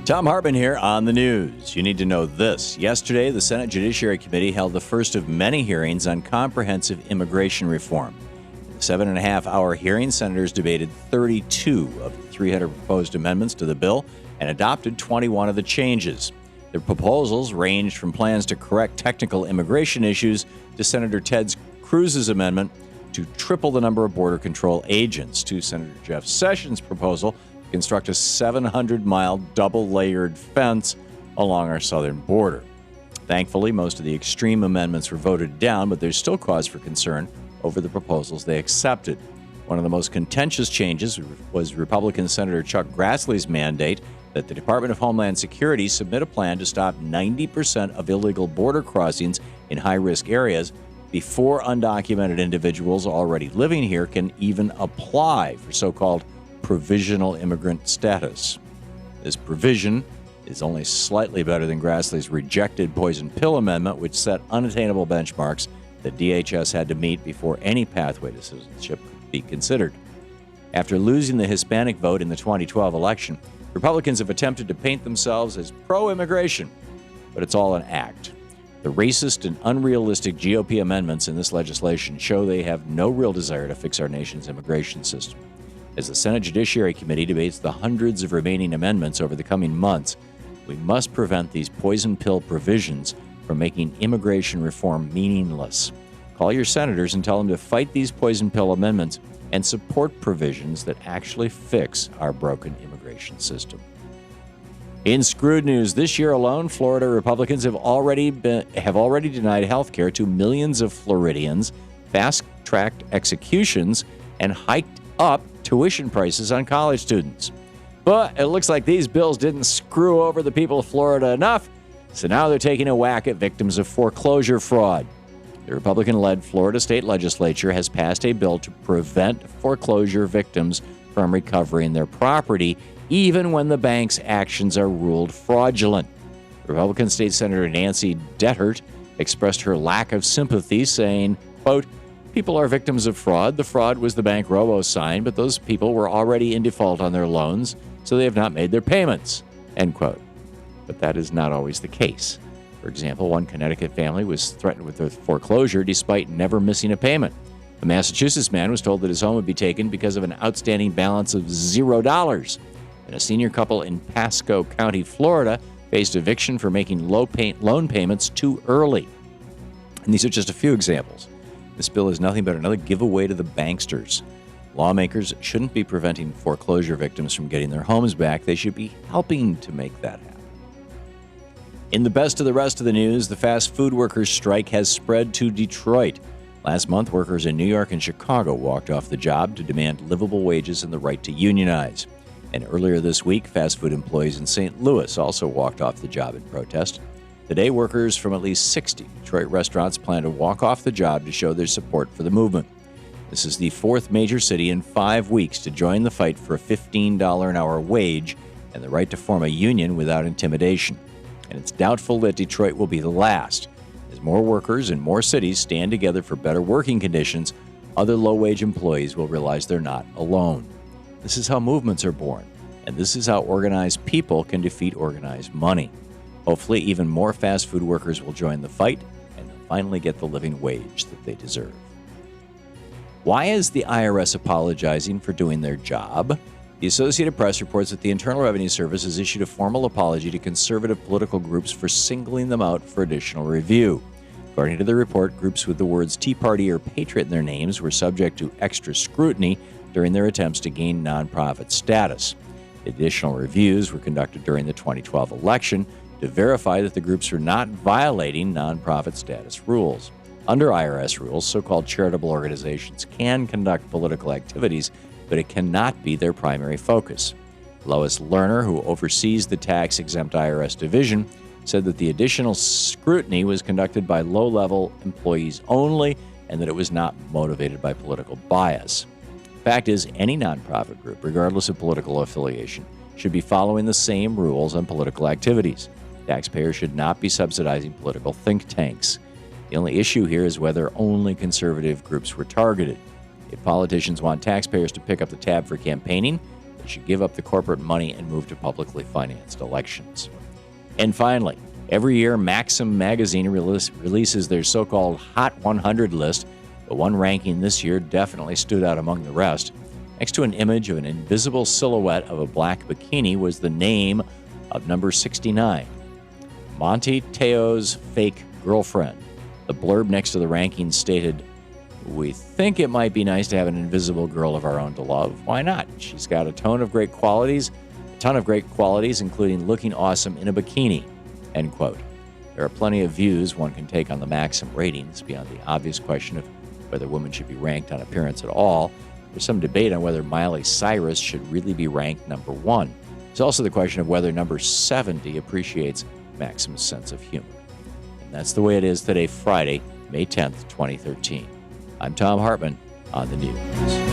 Thom Hartmann here on the news. You need to know this. Yesterday, the Senate Judiciary Committee held the first of many hearings on comprehensive immigration reform. In the 7.5-hour hearing, senators debated 32 of the 300 proposed amendments to the bill and adopted 21 of the changes. The proposals ranged from plans to correct technical immigration issues to Senator Ted Cruz's amendment to triple the number of border control agents, to Senator Jeff Sessions' proposal to construct a 700-mile double-layered fence along our southern border. Thankfully, most of the extreme amendments were voted down, but there's still cause for concern over the proposals they accepted. One of the most contentious changes was Republican Senator Chuck Grassley's mandate that the Department of Homeland Security submit a plan to stop 90% of illegal border crossings in high-risk areas before undocumented individuals already living here can even apply for so-called provisional immigrant status. This provision is only slightly better than Grassley's rejected poison pill amendment, which set unattainable benchmarks that DHS had to meet before any pathway to citizenship could be considered. After losing the Hispanic vote in the 2012 election, Republicans have attempted to paint themselves as pro-immigration, but it's all an act. The racist and unrealistic GOP amendments in this legislation show they have no real desire to fix our nation's immigration system. As the Senate Judiciary Committee debates the hundreds of remaining amendments over the coming months, we must prevent these poison pill provisions from making immigration reform meaningless. Call your senators and tell them to fight these poison pill amendments and support provisions that actually fix our broken immigration system. In screwed news, this year alone, Florida Republicans have already denied health care to millions of Floridians, fast-tracked executions, and hiked up tuition prices on college students. But it looks like these bills didn't screw over the people of Florida enough, so now they're taking a whack at victims of foreclosure fraud. The Republican-led Florida state legislature has passed a bill to prevent foreclosure victims from recovering their property, even when the bank's actions are ruled fraudulent. Republican State Senator Nancy Dethert expressed her lack of sympathy, saying, quote, "People are victims of fraud. The fraud was the bank robo-sign, but those people were already in default on their loans, so they have not made their payments," end quote. But that is not always the case. For example, one Connecticut family was threatened with a foreclosure despite never missing a payment. A Massachusetts man was told that his home would be taken because of an outstanding balance of $0. And a senior couple in Pasco County, Florida, faced eviction for making loan payments too early. And these are just a few examples. This bill is nothing but another giveaway to the banksters. Lawmakers shouldn't be preventing foreclosure victims from getting their homes back. They should be helping to make that happen. In the best of the rest of the news, the fast food workers' strike has spread to Detroit. Last month, workers in New York and Chicago walked off the job to demand livable wages and the right to unionize. And earlier this week, fast food employees in St. Louis also walked off the job in protest. Today, workers from at least 60 Detroit restaurants plan to walk off the job to show their support for the movement. This is the fourth major city in 5 weeks to join the fight for a $15 an hour wage and the right to form a union without intimidation. And it's doubtful that Detroit will be the last. As more workers in more cities stand together for better working conditions, other low-wage employees will realize they're not alone. This is how movements are born, and this is how organized people can defeat organized money. Hopefully, even more fast food workers will join the fight, and they'll finally get the living wage that they deserve. Why is the IRS apologizing for doing their job? The Associated Press reports that the Internal Revenue Service has issued a formal apology to conservative political groups for singling them out for additional review. According to the report, groups with the words Tea Party or Patriot in their names were subject to extra scrutiny during their attempts to gain nonprofit status. Additional reviews were conducted during the 2012 election to verify that the groups were not violating nonprofit status rules. Under IRS rules, so-called charitable organizations can conduct political activities, but it cannot be their primary focus. Lois Lerner, who oversees the tax-exempt IRS division, said that the additional scrutiny was conducted by low-level employees only and that it was not motivated by political bias. Fact is, any nonprofit group, regardless of political affiliation, should be following the same rules on political activities. Taxpayers should not be subsidizing political think tanks. The only issue here is whether only conservative groups were targeted. If politicians want taxpayers to pick up the tab for campaigning, they They should give up the corporate money and move to publicly financed elections. And finally, every year, Maxim magazine releases their so-called Hot 100 list. The one ranking this year definitely stood out among the rest. Next to an image of an invisible silhouette of a black bikini was the name of number 69, Monty Teo's fake girlfriend. The blurb next to the ranking stated, "We think it might be nice to have an invisible girl of our own to love. Why not? She's got a ton of great qualities, including looking awesome in a bikini." End quote. There are plenty of views one can take on the Maxim ratings beyond the obvious question of whether women should be ranked on appearance at all. There's some debate on whether Miley Cyrus should really be ranked number 1. There's also the question of whether number 70 appreciates Maxim's sense of humor. And that's the way it is today, Friday, May 10th, 2013. I'm Thom Hartmann on the news.